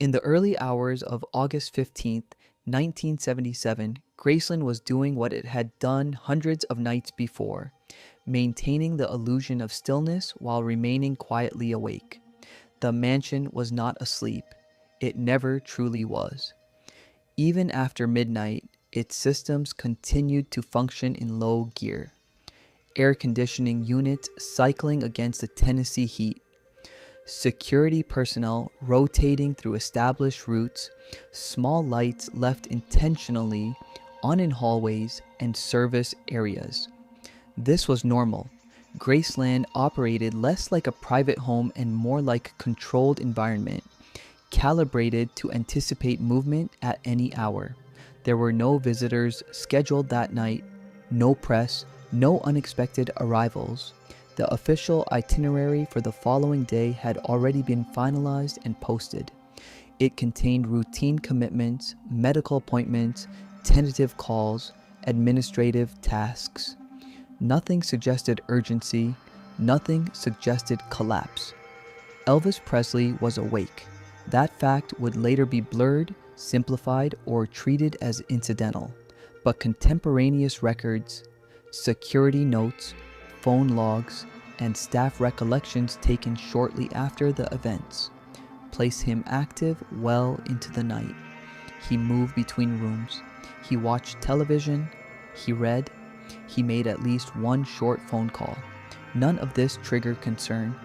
In the early hours of August 15th, 1977, Graceland was doing what it had done hundreds of nights before, maintaining the illusion of stillness while remaining quietly awake. The mansion was not asleep. It never truly was. Even after midnight, its systems continued to function in low gear. Air conditioning units cycling against the Tennessee heat, security personnel rotating through established routes, small lights left intentionally on in hallways and service areas. This was normal. Graceland operated less like a private home and more like a controlled environment, calibrated to anticipate movement at any hour. There were no visitors scheduled that night, no press, no unexpected arrivals. The official itinerary for the following day had already been finalized and posted. It contained routine commitments, medical appointments, tentative calls, administrative tasks. Nothing suggested urgency, nothing suggested collapse. Elvis Presley was awake. That fact would later be blurred, simplified, or treated as incidental. But contemporaneous records, security notes, phone logs, and staff recollections taken shortly after the events place him active well into the night. He moved between rooms. He watched television. He read. He made at least one short phone call. None of this triggered concern.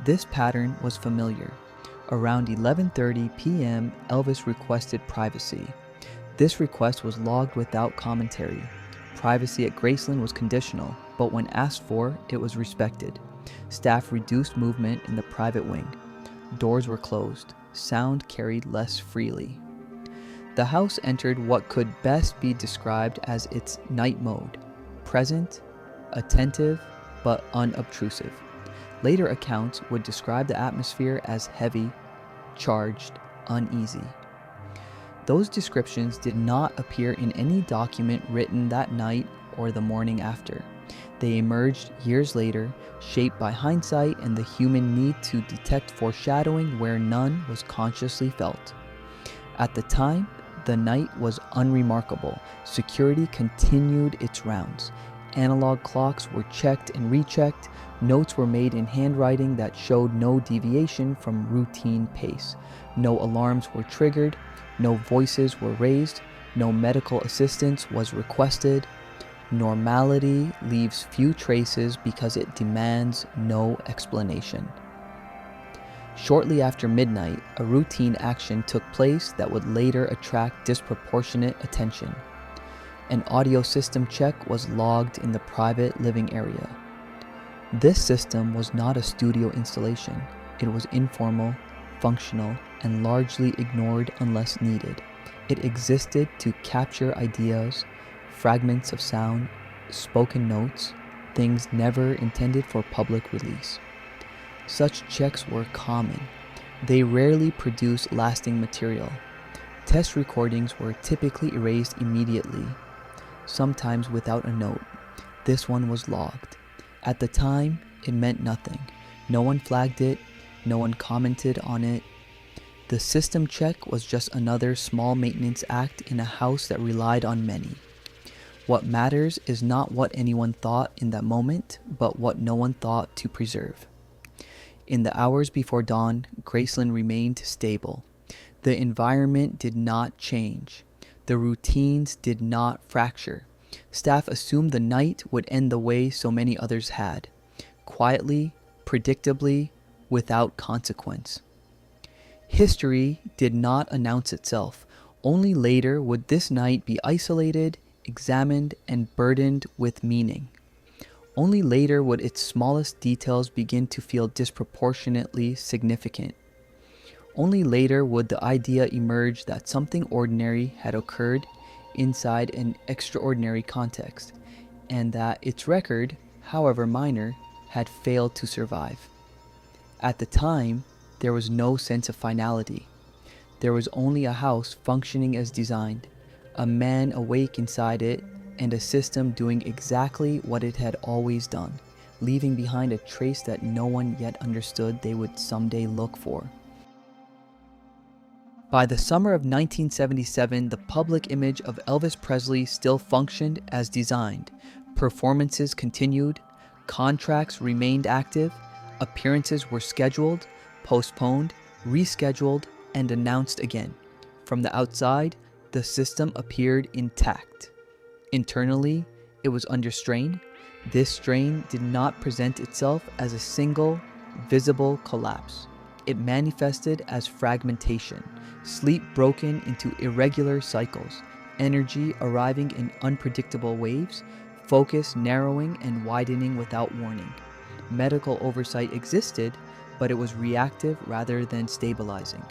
This pattern was familiar. Around 11:30 p.m., Elvis requested privacy. This request was logged without commentary. Privacy at Graceland was conditional, but when asked for, it was respected. Staff reduced movement in the private wing. Doors were closed. Sound carried less freely. The house entered what could best be described as its night mode: present, attentive, but unobtrusive. Later accounts would describe the atmosphere as heavy, charged, uneasy. Those descriptions did not appear in any document written that night or the morning after. They emerged years later, shaped by hindsight and the human need to detect foreshadowing where none was consciously felt. At the time, the night was unremarkable. Security continued its rounds. Analog clocks were checked and rechecked. Notes were made in handwriting that showed no deviation from routine pace. No alarms were triggered. No voices were raised. No medical assistance was requested. Normality leaves few traces because it demands no explanation. Shortly after midnight, a routine action took place that would later attract disproportionate attention. An audio system check was logged in the private living area. This system was not a studio installation. It was informal, functional, and largely ignored unless needed. It existed to capture ideas, fragments of sound, spoken notes, things never intended for public release. Such checks were common. They rarely produced lasting material. Test recordings were typically erased immediately, sometimes without a note. This one was logged. At the time, it meant nothing. No one flagged it. No one commented on it. The system check was just another small maintenance act in a house that relied on many. What matters is not what anyone thought in that moment, but what no one thought to preserve. In the hours before dawn, Graceland remained stable. The environment did not change. The routines did not fracture. Staff assumed the night would end the way so many others had, quietly, predictably, without consequence. History did not announce itself. Only later would this night be isolated, examined, and burdened with meaning. Only later would its smallest details begin to feel disproportionately significant. Only later would the idea emerge that something ordinary had occurred inside an extraordinary context, and that its record, however minor, had failed to survive. At the time, there was no sense of finality. There was only a house functioning as designed, a man awake inside it, and a system doing exactly what it had always done, leaving behind a trace that no one yet understood they would someday look for. By the summer of 1977, the public image of Elvis Presley still functioned as designed. Performances continued, contracts remained active, appearances were scheduled, postponed, rescheduled, and announced again. From the outside, the system appeared intact. Internally, it was under strain. This strain did not present itself as a single, visible collapse. It manifested as fragmentation, sleep broken into irregular cycles, energy arriving in unpredictable waves, focus narrowing and widening without warning. Medical oversight existed, but it was reactive rather than stabilizing.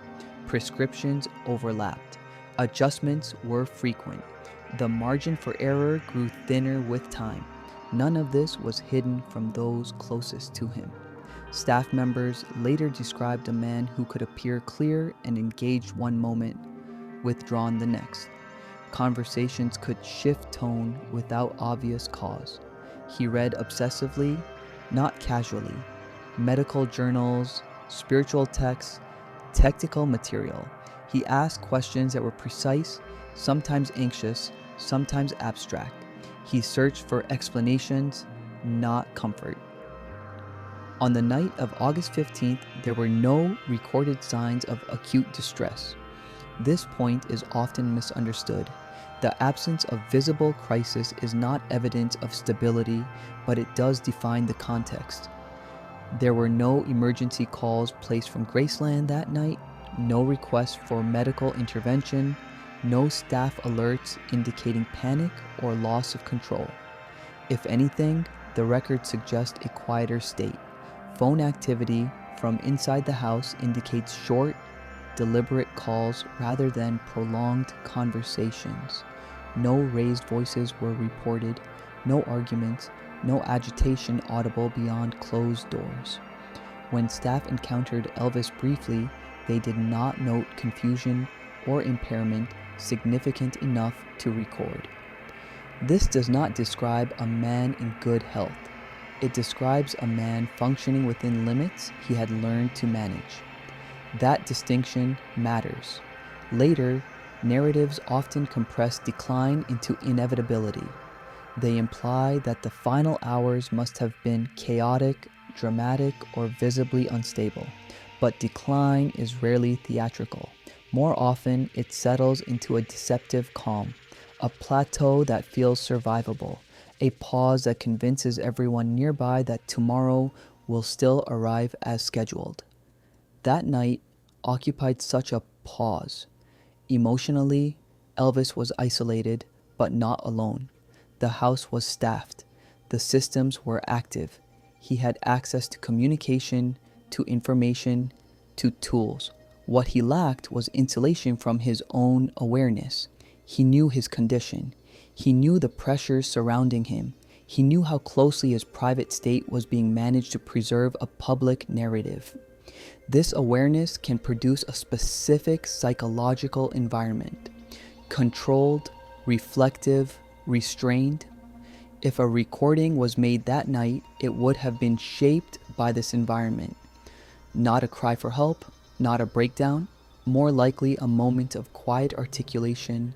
Prescriptions overlapped. Adjustments were frequent. The margin for error grew thinner with time. None of this was hidden from those closest to him. Staff members later described a man who could appear clear and engaged one moment, withdrawn the next. Conversations could shift tone without obvious cause. He read obsessively, not casually. Medical journals, spiritual texts, technical material. He asked questions that were precise, sometimes anxious, sometimes abstract. He searched for explanations, not comfort. On the night of August 15th, there were no recorded signs of acute distress. This point is often misunderstood. The absence of visible crisis is not evidence of stability, but it does define the context. There were no emergency calls placed from Graceland that night, no requests for medical intervention, no staff alerts indicating panic or loss of control. If anything, the record suggests a quieter state. Phone activity from inside the house indicates short, deliberate calls rather than prolonged conversations. No raised voices were reported, no arguments, no agitation audible beyond closed doors. When staff encountered Elvis briefly, they did not note confusion or impairment significant enough to record. This does not describe a man in good health. It describes a man functioning within limits he had learned to manage. That distinction matters. Later, narratives often compress decline into inevitability. They imply that the final hours must have been chaotic, dramatic, or visibly unstable. But decline is rarely theatrical. More often, it settles into a deceptive calm, a plateau that feels survivable, a pause that convinces everyone nearby that tomorrow will still arrive as scheduled. That night occupied such a pause. Emotionally, Elvis was isolated, but not alone. The house was staffed. The systems were active. He had access to communication, to information, to tools. What he lacked was insulation from his own awareness. He knew his condition. He knew the pressures surrounding him. He knew how closely his private state was being managed to preserve a public narrative. This awareness can produce a specific psychological environment, controlled, reflective, restrained. If a recording was made that night, it would have been shaped by this environment. Not a cry for help, not a breakdown, more likely a moment of quiet articulation,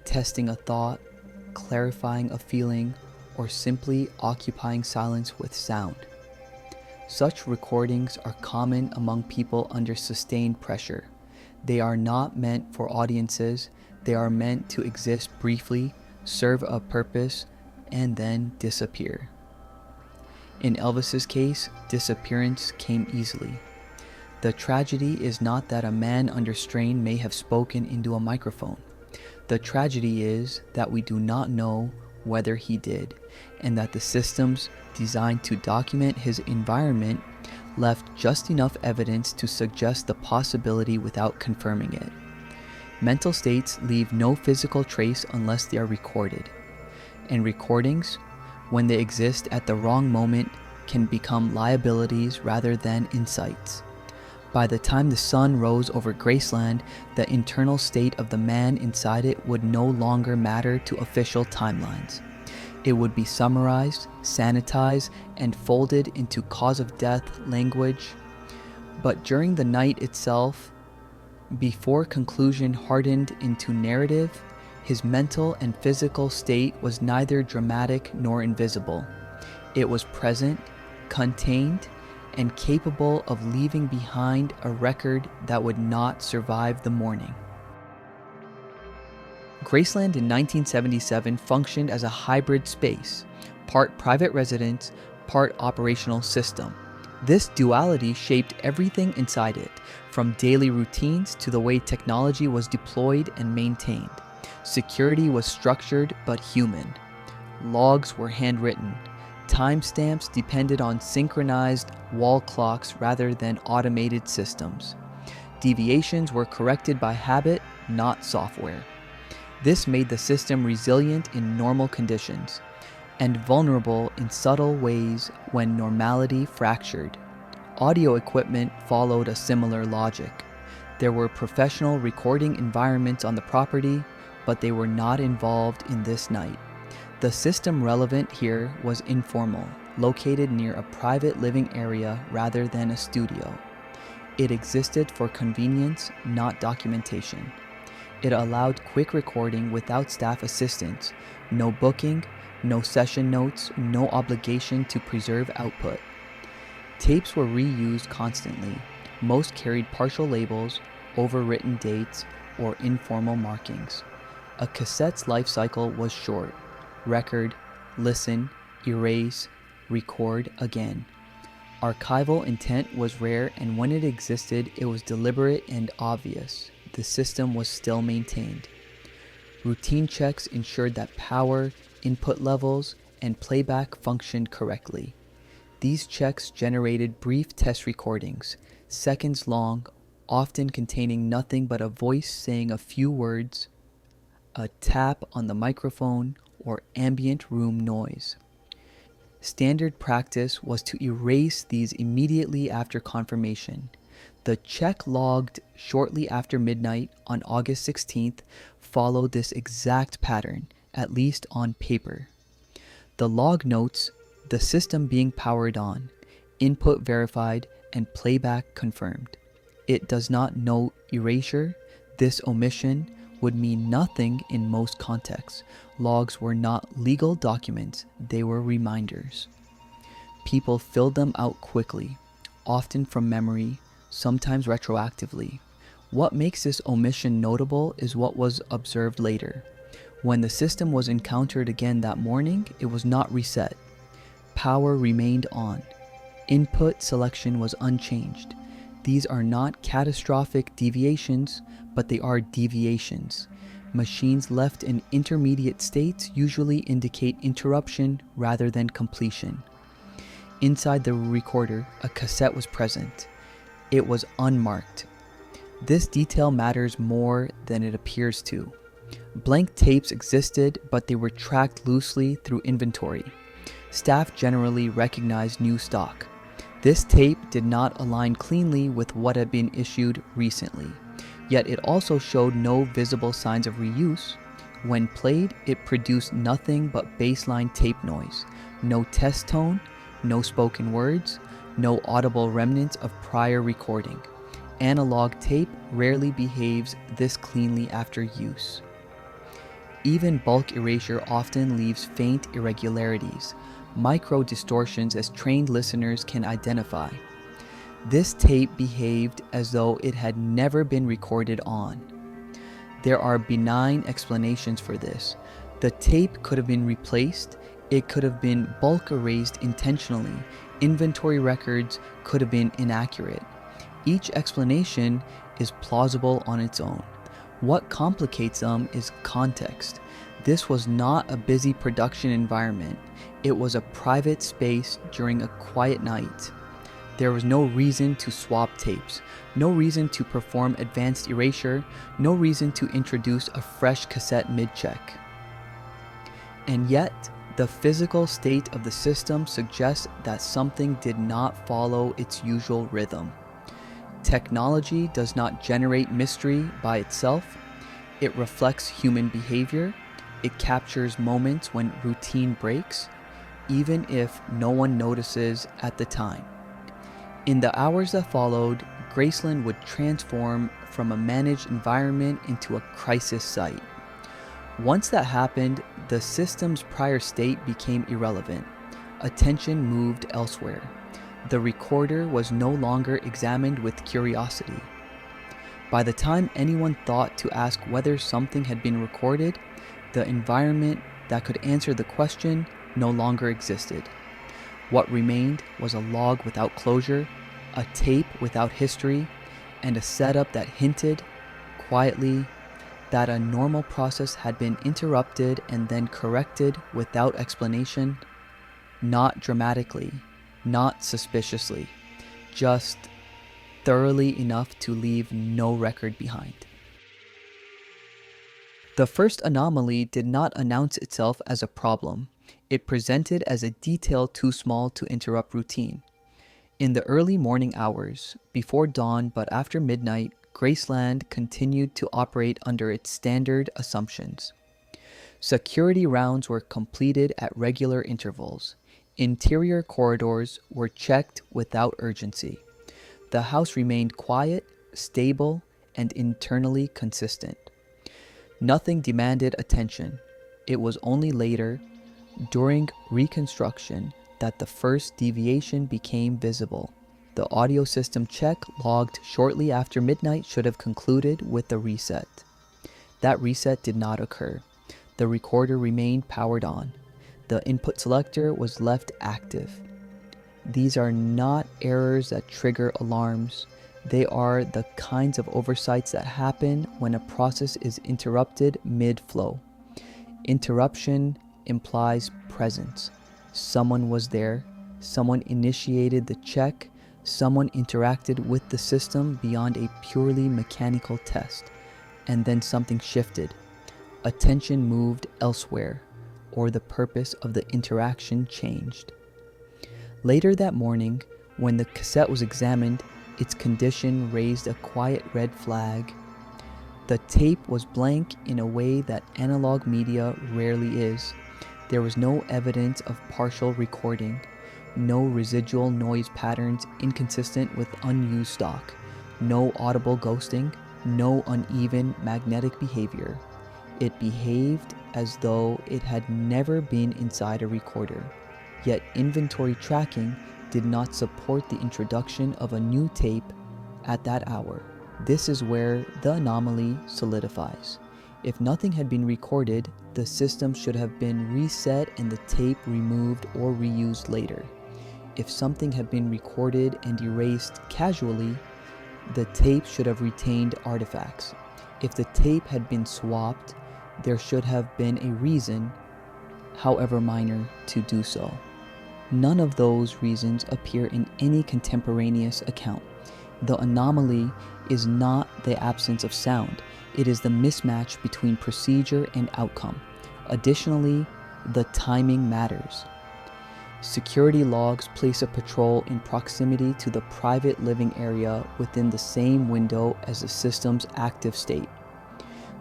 testing a thought, clarifying a feeling, or simply occupying silence with sound. Such recordings are common among people under sustained pressure. They are not meant for audiences. They are meant to exist briefly, serve a purpose, and then disappear. In Elvis's case, disappearance came easily. The tragedy is not that a man under strain may have spoken into a microphone. The tragedy is that we do not know whether he did, and that the systems designed to document his environment left just enough evidence to suggest the possibility without confirming it. Mental states leave no physical trace unless they are recorded. And recordings, when they exist at the wrong moment, can become liabilities rather than insights. By the time the sun rose over Graceland, the internal state of the man inside it would no longer matter to official timelines. It would be summarized, sanitized, and folded into cause of death language. But during the night itself, Before conclusion hardened into narrative, his mental and physical state was neither dramatic nor invisible. It was present, contained, and capable of leaving behind a record that would not survive the morning. Graceland in 1977 functioned as a hybrid space, part private residence, part operational system. This duality shaped everything inside it, from daily routines to the way technology was deployed and maintained. Security was structured but human. Logs were handwritten. Timestamps depended on synchronized wall clocks rather than automated systems. Deviations were corrected by habit, not software. This made the system resilient in normal conditions and vulnerable in subtle ways when normality fractured. Audio equipment followed a similar logic. There were professional recording environments on the property, but they were not involved in this night. The system relevant here was informal, located near a private living area rather than a studio. It existed for convenience, not documentation. It allowed quick recording without staff assistance, no booking, no session notes, no obligation to preserve output. Tapes were reused constantly. Most carried partial labels, overwritten dates, or informal markings. A cassette's life cycle was short. Record, listen, erase, record again. Archival intent was rare, and when it existed, it was deliberate and obvious. The system was still maintained. Routine checks ensured that power, input levels, and playback functioned correctly. These checks generated brief test recordings, seconds long, often containing nothing but a voice saying a few words, a tap on the microphone, or ambient room noise. Standard practice was to erase these immediately after confirmation. The check logged shortly after midnight on August 16th followed this exact pattern, at least on paper. The log notes the system being powered on, input verified, and playback confirmed. It does not note erasure. This omission would mean nothing in most contexts. Logs were not legal documents, they were reminders. People filled them out quickly, often from memory, sometimes retroactively. What makes this omission notable is what was observed later. When the system was encountered again that morning, it was not reset. Power remained on. Input selection was unchanged. These are not catastrophic deviations, but they are deviations. Machines left in intermediate states usually indicate interruption rather than completion. Inside the recorder, a cassette was present. It was unmarked. This detail matters more than it appears to. Blank tapes existed, but they were tracked loosely through inventory. Staff generally recognized new stock. This tape did not align cleanly with what had been issued recently, yet it also showed no visible signs of reuse. When played, it produced nothing but baseline tape noise, no test tone, no spoken words, no audible remnants of prior recording. Analog tape rarely behaves this cleanly after use. Even bulk erasure often leaves faint irregularities, micro distortions as trained listeners can identify. This tape behaved as though it had never been recorded on. There are benign explanations for this. The tape could have been replaced, it could have been bulk erased intentionally, inventory records could have been inaccurate. Each explanation is plausible on its own. What complicates them is context. This was not a busy production environment. It was a private space during a quiet night. There was no reason to swap tapes, no reason to perform advanced erasure, no reason to introduce a fresh cassette mid-check. And yet, the physical state of the system suggests that something did not follow its usual rhythm. Technology does not generate mystery by itself. It reflects human behavior. It captures moments when routine breaks, even if no one notices at the time. In the hours that followed, Graceland would transform from a managed environment into a crisis site. Once that happened, the system's prior state became irrelevant. Attention moved elsewhere. The recorder was no longer examined with curiosity. By the time anyone thought to ask whether something had been recorded, the environment that could answer the question no longer existed. What remained was a log without closure, a tape without history, and a setup that hinted, quietly, that a normal process had been interrupted and then corrected without explanation, not dramatically, not suspiciously, just thoroughly enough to leave no record behind. The first anomaly did not announce itself as a problem. It presented as a detail too small to interrupt routine. In the early morning hours, before dawn but after midnight, Graceland continued to operate under its standard assumptions. Security rounds were completed at regular intervals. Interior corridors were checked without urgency. The house remained quiet, stable, and internally consistent. Nothing demanded attention. It was only later, during reconstruction, that the first deviation became visible. The audio system check logged shortly after midnight should have concluded with a reset. That reset did not occur. The recorder remained powered on. The input selector was left active. These are not errors that trigger alarms. They are the kinds of oversights that happen when a process is interrupted mid-flow. Interruption implies presence. Someone was there, someone initiated the check, someone interacted with the system beyond a purely mechanical test, and then something shifted. Attention moved elsewhere, or the purpose of the interaction changed. Later that morning, when the cassette was examined, its condition raised a quiet red flag. The tape was blank in a way that analog media rarely is. There was no evidence of partial recording, no residual noise patterns inconsistent with unused stock, no audible ghosting, no uneven magnetic behavior. It behaved as though it had never been inside a recorder. Yet inventory tracking did not support the introduction of a new tape at that hour. This is where the anomaly solidifies. If nothing had been recorded, the system should have been reset and the tape removed or reused later. If something had been recorded and erased casually, the tape should have retained artifacts. If the tape had been swapped, there should have been a reason, however minor, to do so. None of those reasons appear in any contemporaneous account. The anomaly is not the absence of sound. It is the mismatch between procedure and outcome. Additionally, the timing matters. Security logs place a patrol in proximity to the private living area within the same window as the system's active state.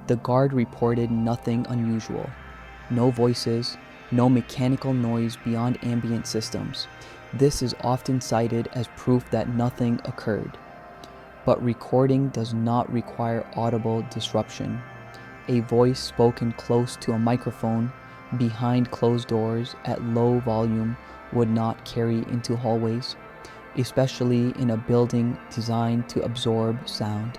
The guard reported nothing unusual. No voices, no mechanical noise beyond ambient systems. This is often cited as proof that nothing occurred. But recording does not require audible disruption. A voice spoken close to a microphone behind closed doors at low volume would not carry into hallways, especially in a building designed to absorb sound,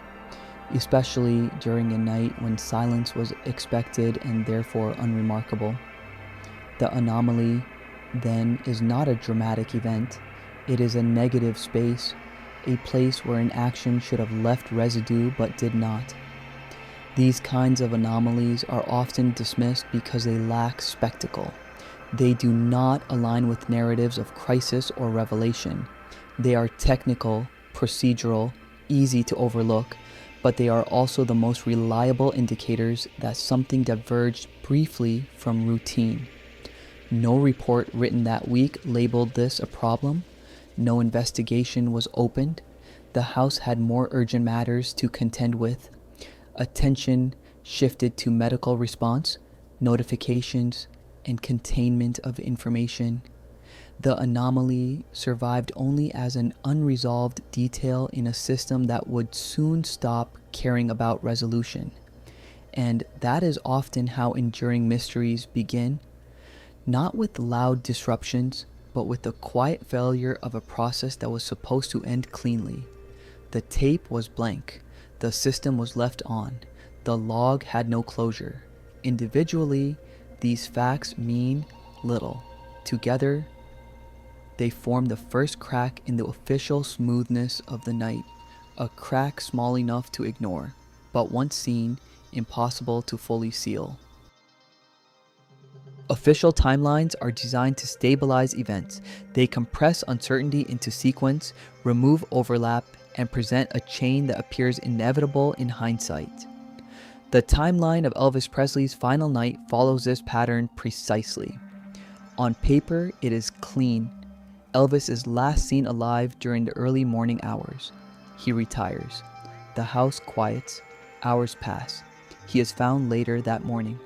especially during a night when silence was expected and therefore unremarkable. The anomaly, then, is not a dramatic event. It is a negative space, a place where an action should have left residue but did not. These kinds of anomalies are often dismissed because they lack spectacle. They do not align with narratives of crisis or revelation. They are technical, procedural, easy to overlook, but they are also the most reliable indicators that something diverged briefly from routine. No report written that week labeled this a problem. No investigation was opened. The house had more urgent matters to contend with. Attention shifted to medical response, notifications, and containment of information. The anomaly survived only as an unresolved detail in a system that would soon stop caring about resolution. And that is often how enduring mysteries begin, not with loud disruptions, but with the quiet failure of a process that was supposed to end cleanly. The tape was blank, the system was left on, the log had no closure. Individually, these facts mean little. Together, they form the first crack in the official smoothness of the night, a crack small enough to ignore, but once seen, impossible to fully seal. Official timelines are designed to stabilize events. They compress uncertainty into sequence, remove overlap, and present a chain that appears inevitable in hindsight. The timeline of Elvis Presley's final night follows this pattern precisely. On paper, it is clean. Elvis is last seen alive during the early morning hours. He retires. The house quiets. Hours pass. He is found later that morning.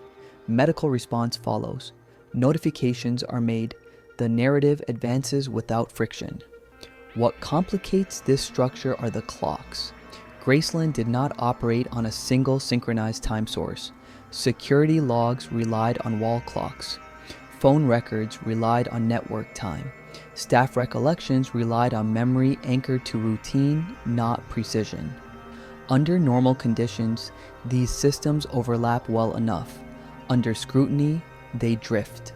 Medical response follows. Notifications are made. The narrative advances without friction. What complicates this structure are the clocks. Graceland did not operate on a single synchronized time source. Security logs relied on wall clocks. Phone records relied on network time. Staff recollections relied on memory anchored to routine, not precision. Under normal conditions, these systems overlap well enough. Under scrutiny, they drift.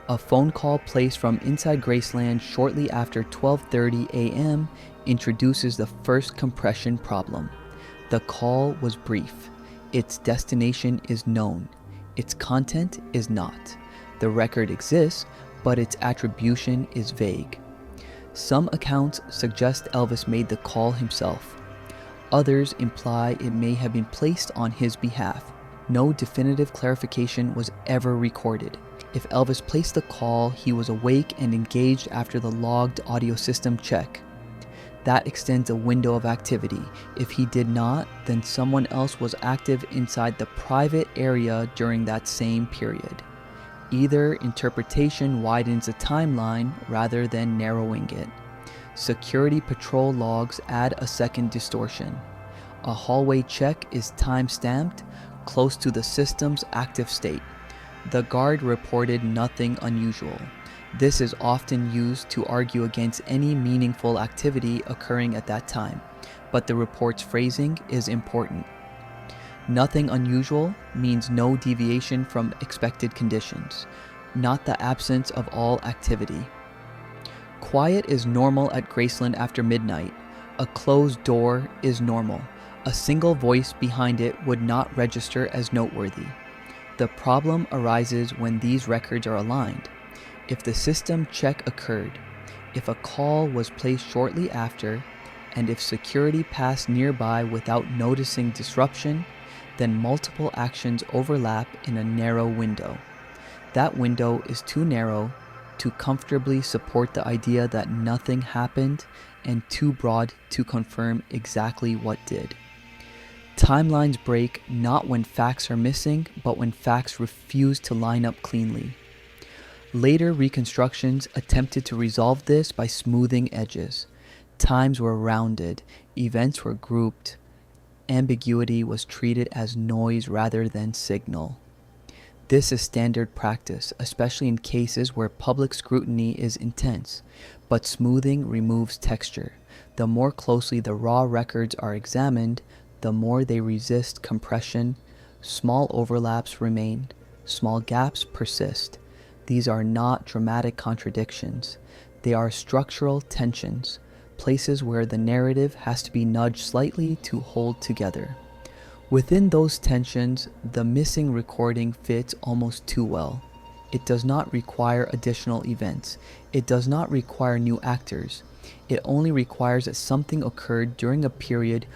A phone call placed from inside Graceland shortly after 12:30 a.m. introduces the first compression problem. The call was brief. Its destination is known. Its content is not. The record exists, but its attribution is vague. Some accounts suggest Elvis made the call himself. Others imply it may have been placed on his behalf. No definitive clarification was ever recorded. If Elvis placed the call, he was awake and engaged after the logged audio system check. That extends a window of activity. If he did not, then someone else was active inside the private area during that same period. Either interpretation widens the timeline rather than narrowing it. Security patrol logs add a second distortion. A hallway check is time-stamped, close to the system's active state. The guard reported nothing unusual. This is often used to argue against any meaningful activity occurring at that time, but the report's phrasing is important. Nothing unusual means no deviation from expected conditions, not the absence of all activity. Quiet is normal at Graceland after midnight. A closed door is normal. A single voice behind it would not register as noteworthy. The problem arises when these records are aligned. If the system check occurred, if a call was placed shortly after, and if security passed nearby without noticing disruption, then multiple actions overlap in a narrow window. That window is too narrow to comfortably support the idea that nothing happened and too broad to confirm exactly what did. Timelines break not when facts are missing, but when facts refuse to line up cleanly. Later reconstructions attempted to resolve this by smoothing edges. Times were rounded, events were grouped. Ambiguity was treated as noise rather than signal. This is standard practice, especially in cases where public scrutiny is intense, but smoothing removes texture. The more closely the raw records are examined, the more they resist compression. Small overlaps remain, small gaps persist. These are not dramatic contradictions. They are structural tensions, places where the narrative has to be nudged slightly to hold together. Within those tensions, the missing recording fits almost too well. It does not require additional events. It does not require new actors. It only requires that something occurred during a period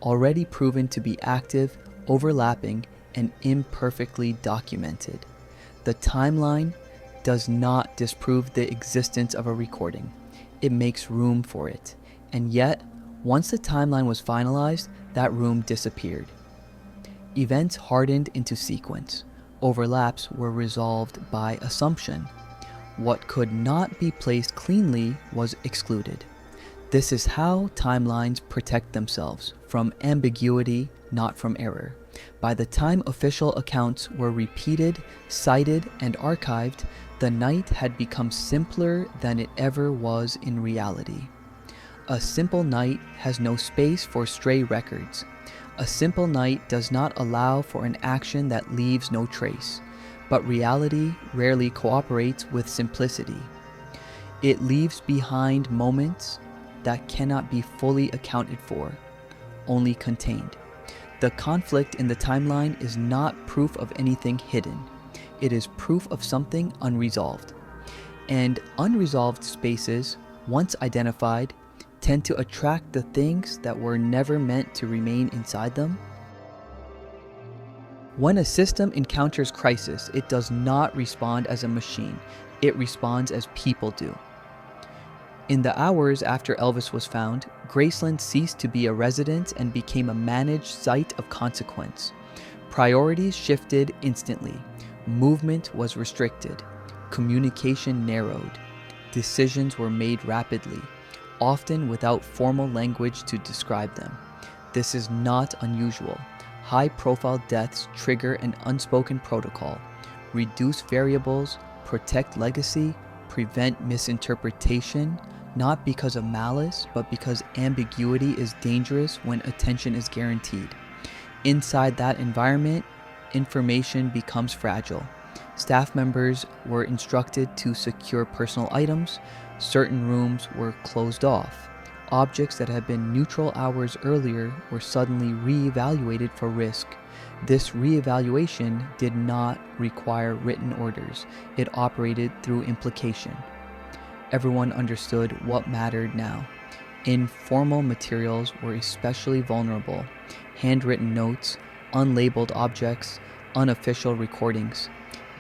already proven to be active, overlapping, and imperfectly documented. The timeline does not disprove the existence of a recording. It makes room for it. And yet, once the timeline was finalized, that room disappeared. Events hardened into sequence. Overlaps were resolved by assumption. What could not be placed cleanly was excluded. This is how timelines protect themselves from ambiguity, not from error. By the time official accounts were repeated, cited, and archived, the night had become simpler than it ever was in reality. A simple night has no space for stray records. A simple night does not allow for an action that leaves no trace. But reality rarely cooperates with simplicity. It leaves behind moments that cannot be fully accounted for, only contained. The conflict in the timeline is not proof of anything hidden. It is proof of something unresolved. And unresolved spaces, once identified, tend to attract the things that were never meant to remain inside them. When a system encounters crisis, it does not respond as a machine. It responds as people do. In the hours after Elvis was found, Graceland ceased to be a residence and became a managed site of consequence. Priorities shifted instantly. Movement was restricted. Communication narrowed. Decisions were made rapidly, often without formal language to describe them. This is not unusual. High-profile deaths trigger an unspoken protocol, reduce variables, protect legacy, prevent misinterpretation, not because of malice, but because ambiguity is dangerous when attention is guaranteed. Inside that environment, information becomes fragile. Staff members were instructed to secure personal items. Certain rooms were closed off. Objects that had been neutral hours earlier were suddenly re-evaluated for risk. This re-evaluation did not require written orders. It operated through implication. Everyone understood what mattered now. Informal materials were especially vulnerable. Handwritten notes, unlabeled objects, unofficial recordings.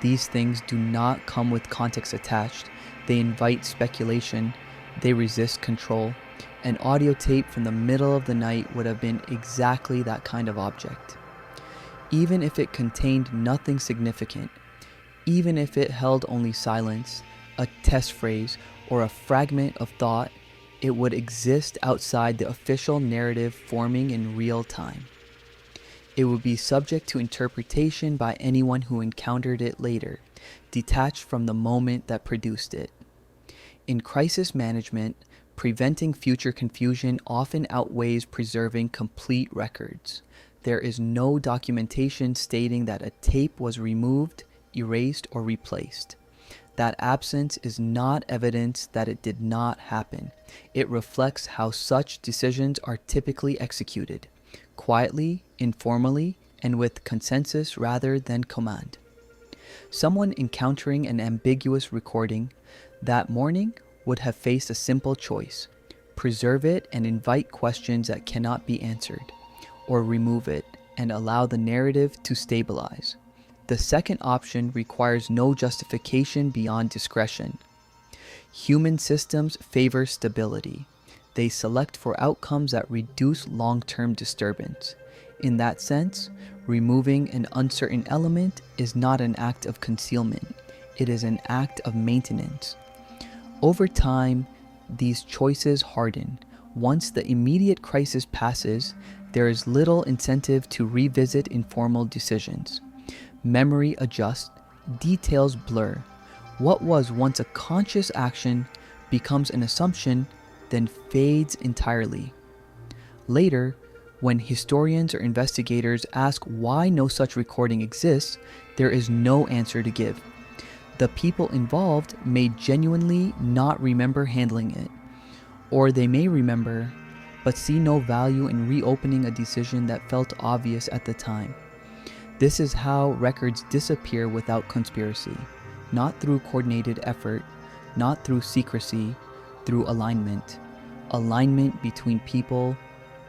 These things do not come with context attached. They invite speculation. They resist control. An audio tape from the middle of the night would have been exactly that kind of object. Even if it contained nothing significant, even if it held only silence, a test phrase, or a fragment of thought, it would exist outside the official narrative forming in real time. It would be subject to interpretation by anyone who encountered it later, detached from the moment that produced it. In crisis management, preventing future confusion often outweighs preserving complete records. There is no documentation stating that a tape was removed, erased, or replaced. That absence is not evidence that it did not happen. It reflects how such decisions are typically executed, quietly, informally, and with consensus rather than command. Someone encountering an ambiguous recording that morning would have faced a simple choice: preserve it and invite questions that cannot be answered, or remove it and allow the narrative to stabilize. The second option requires no justification beyond discretion. Human systems favor stability. They select for outcomes that reduce long-term disturbance. In that sense, removing an uncertain element is not an act of concealment. It is an act of maintenance. Over time, these choices harden. Once the immediate crisis passes, there is little incentive to revisit informal decisions. Memory adjusts, details blur. What was once a conscious action becomes an assumption, then fades entirely. Later, when historians or investigators ask why no such recording exists, there is no answer to give. The people involved may genuinely not remember handling it, or they may remember, but see no value in reopening a decision that felt obvious at the time. This is how records disappear without conspiracy, not through coordinated effort, not through secrecy, through alignment. Alignment between people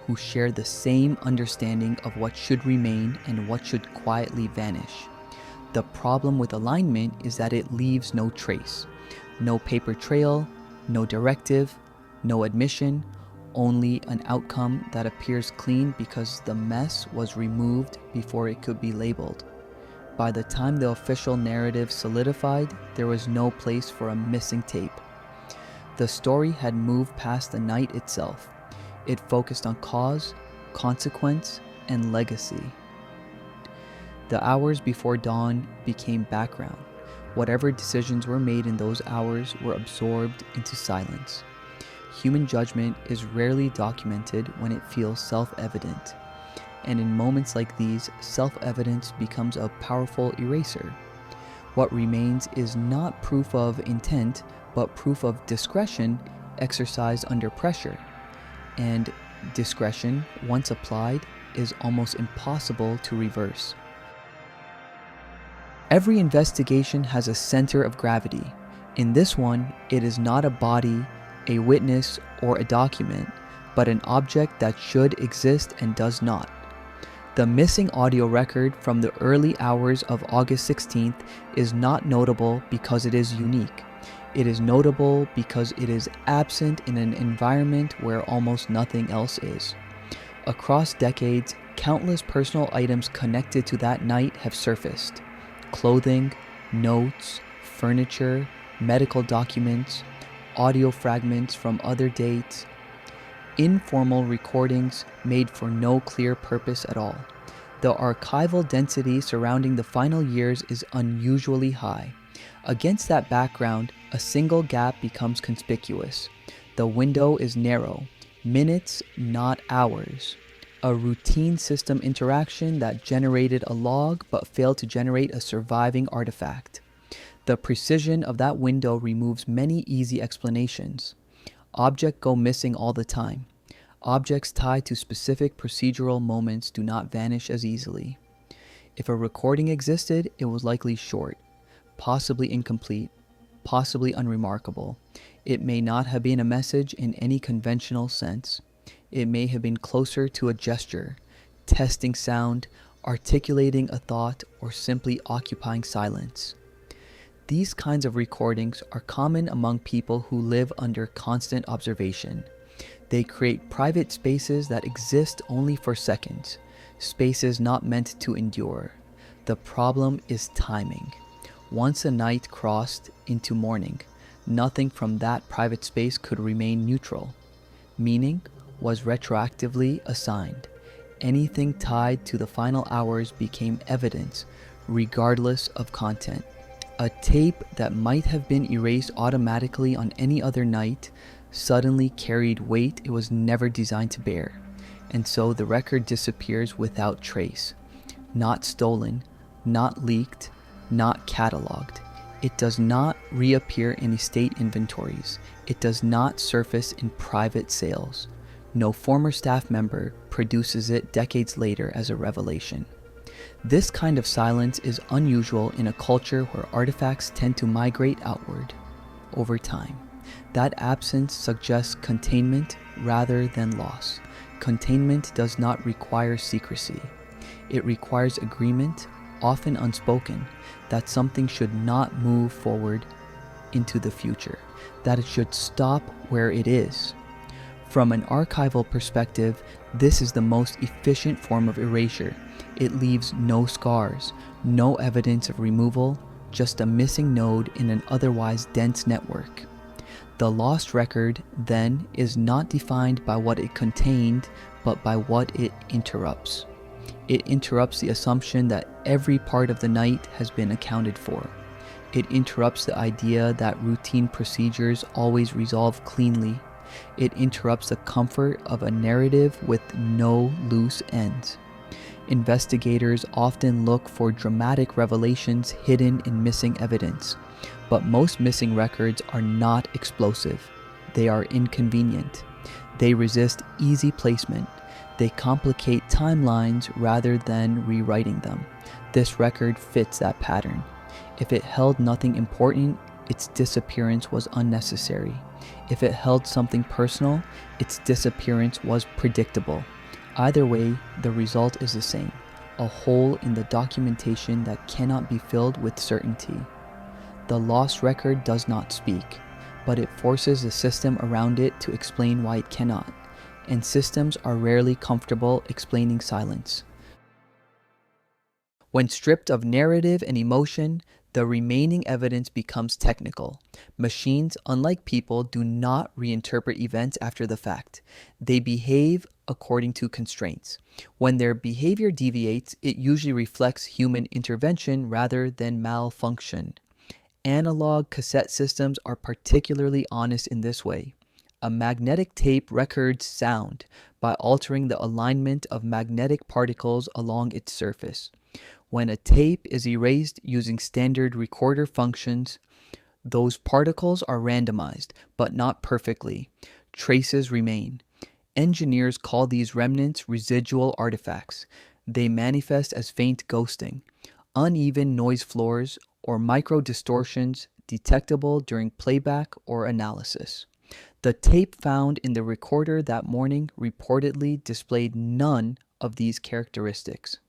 who share the same understanding of what should remain and what should quietly vanish. The problem with alignment is that it leaves no trace, no paper trail, no directive, no admission, only an outcome that appears clean because the mess was removed before it could be labeled. by the time the official narrative solidified, there was no place for a missing tape. The story had moved past the night itself. It focused on cause, consequence, and legacy. The hours before dawn became background. Whatever decisions were made in those hours were absorbed into silence. Human judgment is rarely documented when it feels self-evident. And in moments like these, self-evidence becomes a powerful eraser. What remains is not proof of intent, but proof of discretion exercised under pressure. And discretion, once applied, is almost impossible to reverse. Every investigation has a center of gravity. In this one, it is not a body, a witness, or a document, but an object that should exist and does not. The missing audio record from the early hours of August 16th is not notable because it is unique. It is notable because it is absent in an environment where almost nothing else is. Across decades, countless personal items connected to that night have surfaced. Clothing, notes, furniture, medical documents, audio fragments from other dates, informal recordings made for no clear purpose at all. The archival density surrounding the final years is unusually high. Against that background, a single gap becomes conspicuous. The window is narrow, minutes, not hours. A routine system interaction that generated a log but failed to generate a surviving artifact. The precision of that window removes many easy explanations. Objects go missing all the time. Objects tied to specific procedural moments do not vanish as easily. If a recording existed, it was likely short, possibly incomplete, possibly unremarkable. It may not have been a message in any conventional sense. It may have been closer to a gesture, testing sound, articulating a thought, or simply occupying silence. These kinds of recordings are common among people who live under constant observation. They create private spaces that exist only for seconds, spaces not meant to endure. The problem is timing. Once a night crossed into morning, nothing from that private space could remain neutral. Meaning was retroactively assigned. Anything tied to the final hours became evidence, regardless of content. A tape that might have been erased automatically on any other night suddenly carried weight it was never designed to bear, and so the record disappears without trace. Not stolen, not leaked, not cataloged. It does not reappear in estate inventories. It does not surface in private sales. No former staff member produces it decades later as a revelation. This kind of silence is unusual in a culture where artifacts tend to migrate outward over time. That absence suggests containment rather than loss. Containment does not require secrecy. It requires agreement, often unspoken, that something should not move forward into the future, that it should stop where it is. From an archival perspective, this is the most efficient form of erasure. It leaves no scars, no evidence of removal, just a missing node in an otherwise dense network. The lost record, then, is not defined by what it contained, but by what it interrupts. It interrupts the assumption that every part of the night has been accounted for. It interrupts the idea that routine procedures always resolve cleanly. It interrupts the comfort of a narrative with no loose ends. Investigators often look for dramatic revelations hidden in missing evidence, but most missing records are not explosive. They are inconvenient. They resist easy placement. They complicate timelines rather than rewriting them. This record fits that pattern. If it held nothing important, its disappearance was unnecessary. If it held something personal, its disappearance was predictable. Either way, the result is the same: a hole in the documentation that cannot be filled with certainty. The lost record does not speak, but it forces the system around it to explain why it cannot, and systems are rarely comfortable explaining silence. When stripped of narrative and emotion, the remaining evidence becomes technical. Machines, unlike people, do not reinterpret events after the fact. They behave according to constraints. When their behavior deviates, it usually reflects human intervention rather than malfunction. Analog cassette systems are particularly honest in this way. A magnetic tape records sound by altering the alignment of magnetic particles along its surface. When a tape is erased using standard recorder functions, those particles are randomized, but not perfectly. Traces remain. Engineers call these remnants residual artifacts. They manifest as faint ghosting, uneven noise floors, or micro distortions detectable during playback or analysis. The tape found in the recorder that morning reportedly displayed none of these characteristics.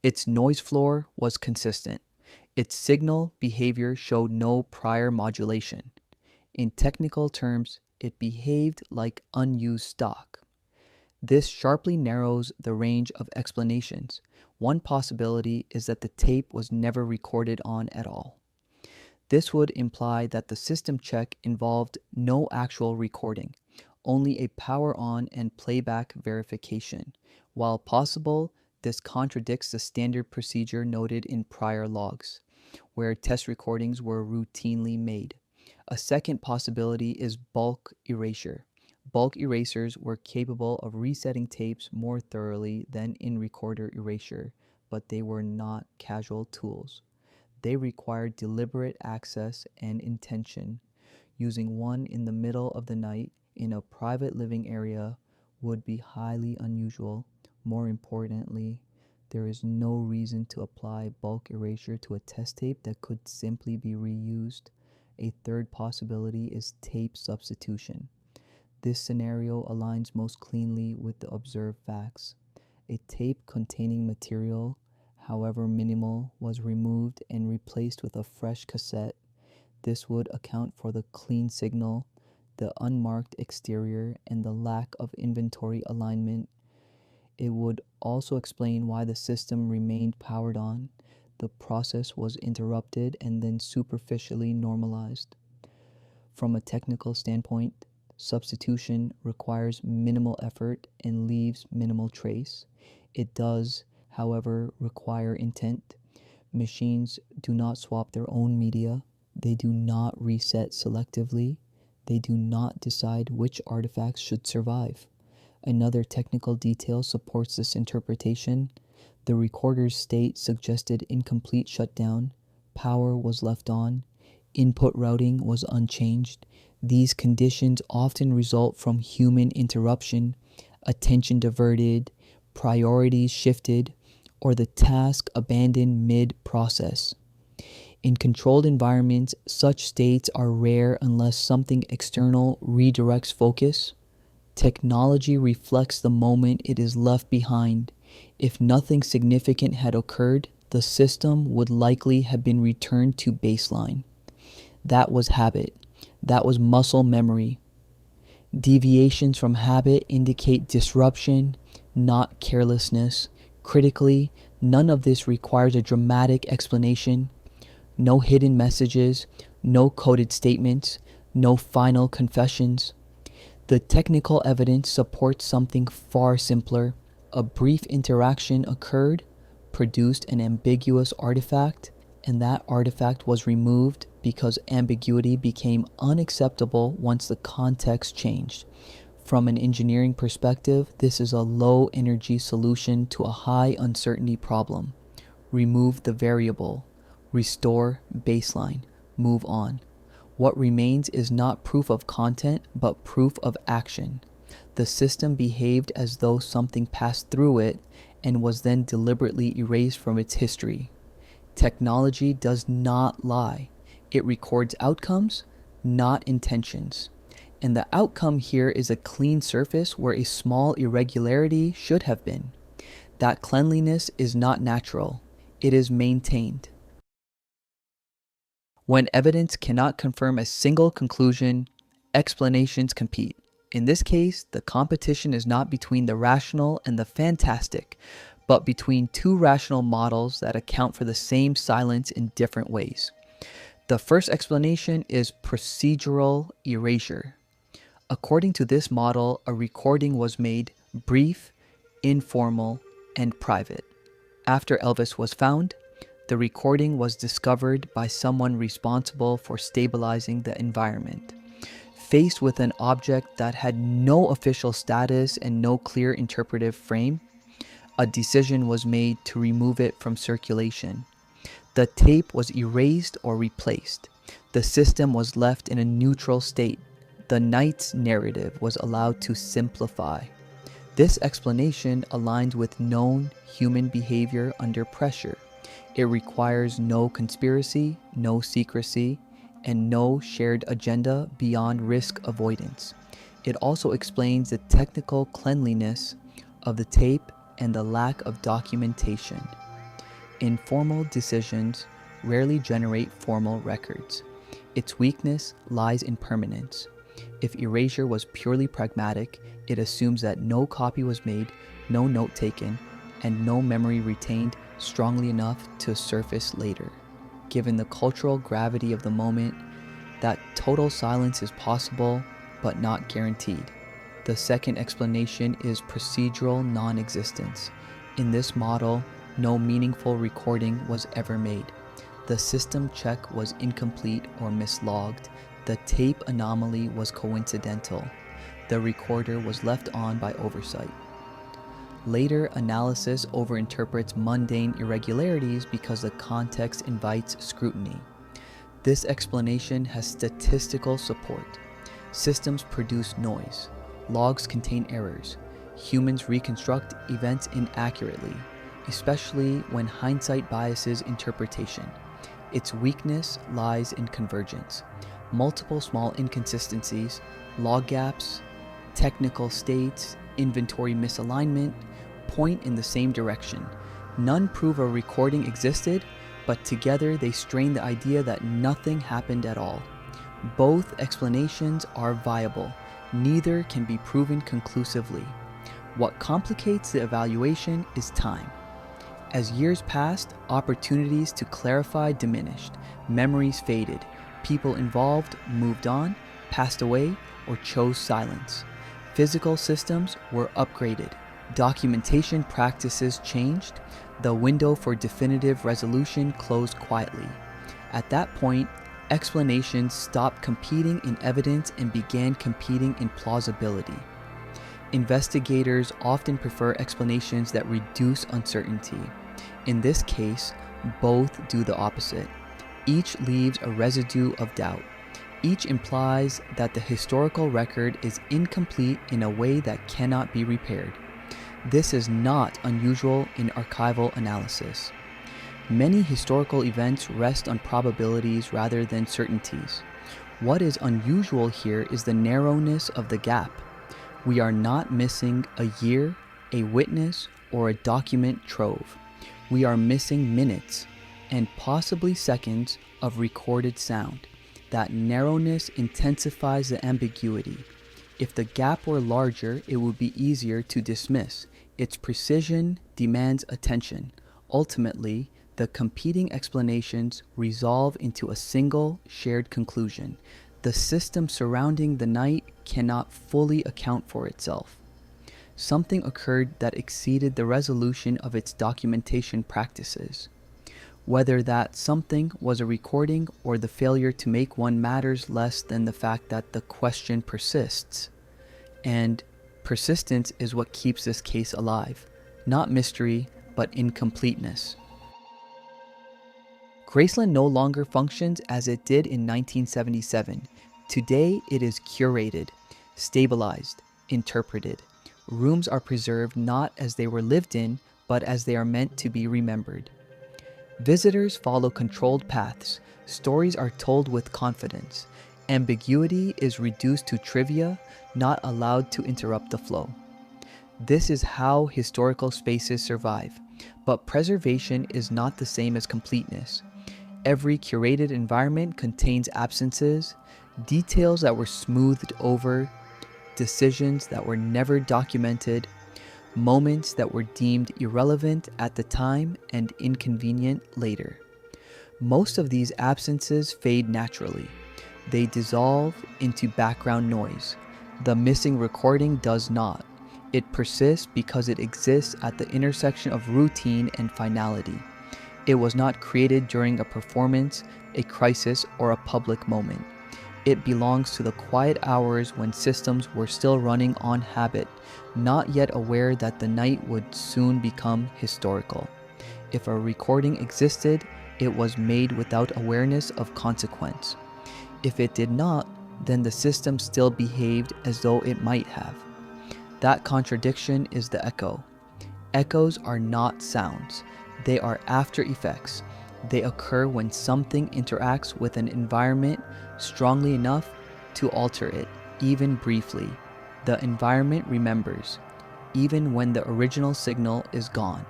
Its noise floor was consistent. Its signal behavior showed no prior modulation. In technical terms, it behaved like unused stock. This sharply narrows the range of explanations. One possibility is that the tape was never recorded on at all. This would imply that the system check involved no actual recording, only a power on and playback verification. While possible, this contradicts the standard procedure noted in prior logs, where test recordings were routinely made. A second possibility is bulk erasure. Bulk erasers were capable of resetting tapes more thoroughly than in-recorder erasure, but they were not casual tools. They required deliberate access and intention. Using one in the middle of the night in a private living area would be highly unusual. More importantly, there is no reason to apply bulk erasure to a test tape that could simply be reused. A third possibility is tape substitution. This scenario aligns most cleanly with the observed facts. A tape containing material, however minimal, was removed and replaced with a fresh cassette. This would account for the clean signal, the unmarked exterior, and the lack of inventory alignment. It would also explain why the system remained powered on. The process was interrupted and then superficially normalized. From a technical standpoint, substitution requires minimal effort and leaves minimal trace. It does, however, require intent. Machines do not swap their own media. They do not reset selectively. They do not decide which artifacts should survive. Another technical detail supports this interpretation. The recorder's state suggested incomplete shutdown. Power was left on. Input routing was unchanged. These conditions often result from human interruption, attention diverted, priorities shifted, or the task abandoned mid-process. In controlled environments, such states are rare unless something external redirects focus. Technology reflects the moment it is left behind. If nothing significant had occurred, the system would likely have been returned to baseline. That was habit. That was muscle memory. Deviations from habit indicate disruption, not carelessness. Critically, none of this requires a dramatic explanation. No hidden messages, no coded statements, no final confessions. The technical evidence supports something far simpler. A brief interaction occurred, produced an ambiguous artifact, and that artifact was removed because ambiguity became unacceptable once the context changed. From an engineering perspective, this is a low-energy solution to a high uncertainty problem. Remove the variable. Restore baseline. Move on. What remains is not proof of content, but proof of action. The system behaved as though something passed through it and was then deliberately erased from its history. Technology does not lie. It records outcomes, not intentions. And the outcome here is a clean surface where a small irregularity should have been. That cleanliness is not natural. It is maintained. When evidence cannot confirm a single conclusion, explanations compete. In this case, the competition is not between the rational and the fantastic, but between two rational models that account for the same silence in different ways. The first explanation is procedural erasure. According to this model, a recording was made brief, informal, and private. After Elvis was found, the recording was discovered by someone responsible for stabilizing the environment. Faced with an object that had no official status and no clear interpretive frame, a decision was made to remove it from circulation. The tape was erased or replaced. The system was left in a neutral state. The night's narrative was allowed to simplify. This explanation aligns with known human behavior under pressure. It requires no conspiracy, no secrecy, and no shared agenda beyond risk avoidance. It also explains the technical cleanliness of the tape and the lack of documentation. Informal decisions rarely generate formal records. Its weakness lies in permanence. If erasure was purely pragmatic, it assumes that no copy was made, no note taken, and no memory retained strongly enough to surface later. Given the cultural gravity of the moment, that total silence is possible, but not guaranteed. The second explanation is procedural non-existence. In this model, no meaningful recording was ever made. The system check was incomplete or mislogged. The tape anomaly was coincidental. The recorder was left on by oversight. Later analysis overinterprets mundane irregularities because the context invites scrutiny. This explanation has statistical support. Systems produce noise. Logs contain errors. Humans reconstruct events inaccurately, especially when hindsight biases interpretation. Its weakness lies in convergence. Multiple small inconsistencies, log gaps, technical states, inventory misalignment point in the same direction. None prove a recording existed, but together they strain the idea that nothing happened at all. Both explanations are viable. Neither can be proven conclusively. What complicates the evaluation is time. As years passed, opportunities to clarify diminished, memories faded, people involved moved on, passed away, or chose silence. Physical systems were upgraded. Documentation practices changed. The window for definitive resolution closed quietly. At that point, explanations stopped competing in evidence and began competing in plausibility. Investigators often prefer explanations that reduce uncertainty. In this case, both do the opposite. Each leaves a residue of doubt. Each implies that the historical record is incomplete in a way that cannot be repaired. This is not unusual in archival analysis. Many historical events rest on probabilities rather than certainties. What is unusual here is the narrowness of the gap. We are not missing a year, a witness, or a document trove. We are missing minutes and possibly seconds of recorded sound. That narrowness intensifies the ambiguity. If the gap were larger, it would be easier to dismiss. Its precision demands attention. Ultimately, the competing explanations resolve into a single shared conclusion. The system surrounding the night cannot fully account for itself. Something occurred that exceeded the resolution of its documentation practices. Whether that something was a recording or the failure to make one matters less than the fact that the question persists. And persistence is what keeps this case alive. Not mystery, but incompleteness. Graceland no longer functions as it did in 1977. Today, it is curated, stabilized, interpreted. Rooms are preserved not as they were lived in, but as they are meant to be remembered. Visitors follow controlled paths. Stories are told with confidence. Ambiguity is reduced to trivia, not allowed to interrupt the flow. This is how historical spaces survive. But preservation is not the same as completeness. Every curated environment contains absences, details that were smoothed over, decisions that were never documented. moments that were deemed irrelevant at the time and inconvenient later. Most of these absences fade naturally. They dissolve into background noise. The missing recording does not. It persists because it exists at the intersection of routine and finality. It was not created during a performance, a crisis, or a public moment. It belongs to the quiet hours when systems were still running on habit, not yet aware that the night would soon become historical. If a recording existed, it was made without awareness of consequence. If it did not, then the system still behaved as though it might have. That contradiction is the echo. Echoes are not sounds. They are after effects. They occur when something interacts with an environment strongly enough to alter it, even briefly. The environment remembers, even when the original signal is gone.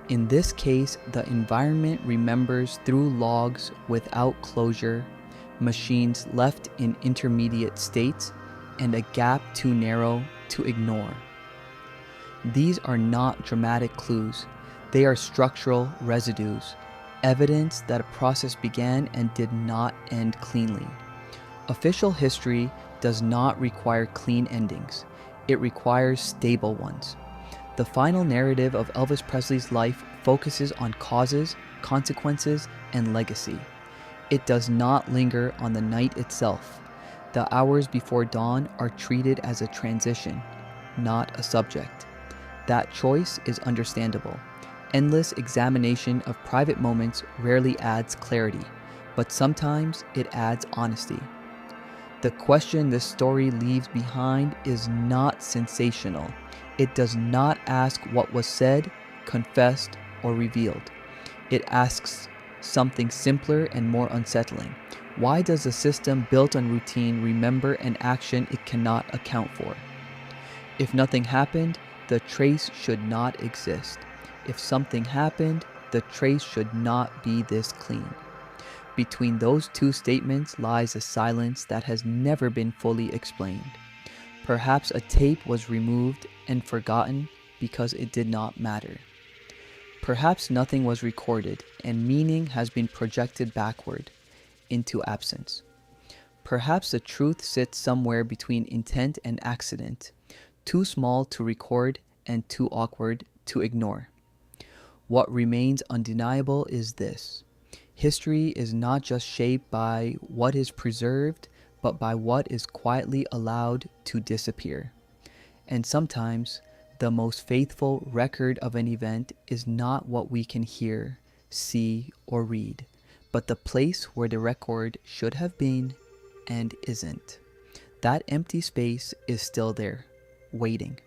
In this case, the environment remembers through logs without closure, machines left in intermediate states, and a gap too narrow to ignore. These are not dramatic clues. They are structural residues, evidence that a process began and did not end cleanly. Official history does not require clean endings. It requires stable ones. The final narrative of Elvis Presley's life focuses on causes, consequences, and legacy. It does not linger on the night itself. The hours before dawn are treated as a transition, not a subject. That choice is understandable. Endless examination of private moments rarely adds clarity, but sometimes it adds honesty. The question this story leaves behind is not sensational. It does not ask what was said, confessed, or revealed. It asks something simpler and more unsettling. Why does a system built on routine remember an action it cannot account for? If nothing happened, the trace should not exist. If something happened, the trace should not be this clean. Between those two statements lies a silence that has never been fully explained. Perhaps a tape was removed and forgotten because it did not matter. Perhaps nothing was recorded and meaning has been projected backward into absence. Perhaps the truth sits somewhere between intent and accident, too small to record and too awkward to ignore. What remains undeniable is this: history is not just shaped by what is preserved, but by what is quietly allowed to disappear. And sometimes, the most faithful record of an event is not what we can hear, see, or read, but the place where the record should have been and isn't. That empty space is still there, waiting.